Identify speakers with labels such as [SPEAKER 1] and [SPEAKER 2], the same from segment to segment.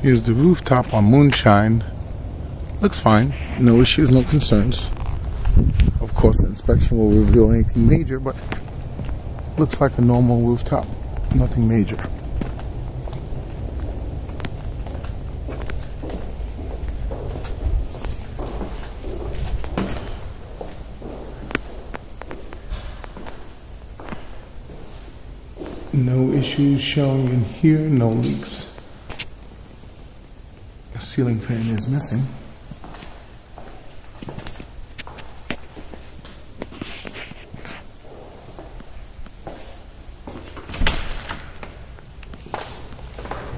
[SPEAKER 1] Here's the rooftop on Moonshine. Looks fine. No issues, no concerns. Of course, the inspection will reveal anything major, but looks like a normal rooftop. Nothing major. No issues showing in here, no leaks. The ceiling fan is missing.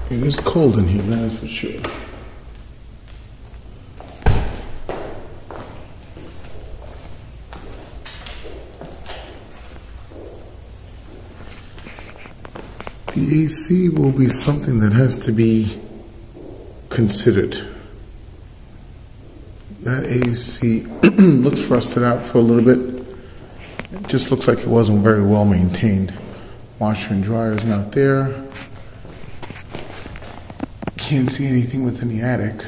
[SPEAKER 1] It is cold in here, that is for sure. The AC will be something that has to be considered. That AC looks rusted out for a little bit. It just looks like it wasn't very well maintained. Washer and dryer is not there. Can't see anything within the attic.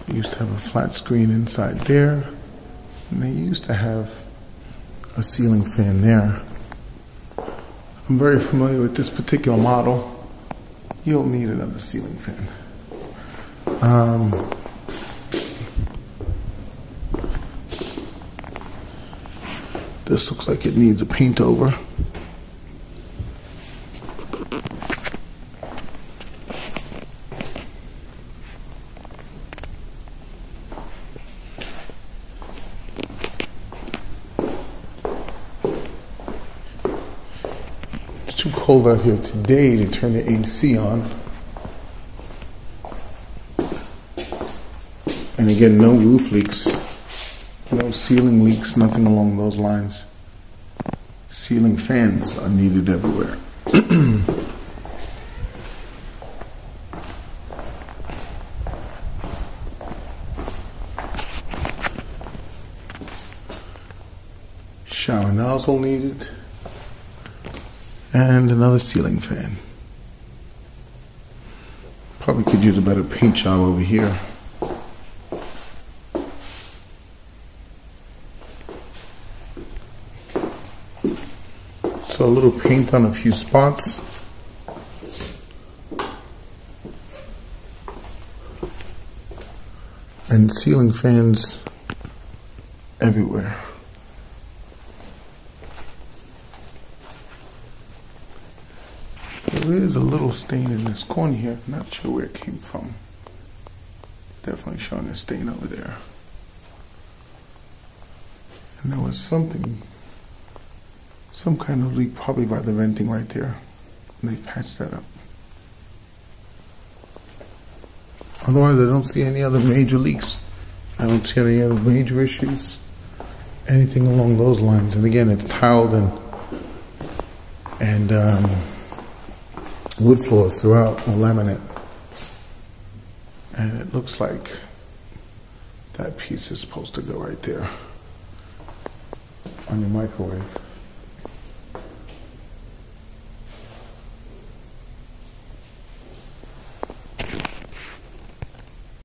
[SPEAKER 1] They used to have a flat screen inside there, and they used to have a ceiling fan there. I'm very familiar with this particular model. You'll need another ceiling fan. This looks like it needs a paint over. It's too cold out here today to turn the AC on. And again, no roof leaks, no ceiling leaks, nothing along those lines. Ceiling fans are needed everywhere. Shower nozzle needed. And another ceiling fan. Probably could use a better paint job over here. So a little paint on a few spots. And ceiling fans everywhere. There is a little stain in this corner here. Not sure where it came from. Definitely showing a stain over there. And there was some kind of leak probably by the venting right there. And they patched that up. Otherwise, I don't see any other major leaks. I don't see any other major issues. Anything along those lines. And again, it's tiled and wood floors throughout, or laminate. And it looks like that piece is supposed to go right there on your microwave.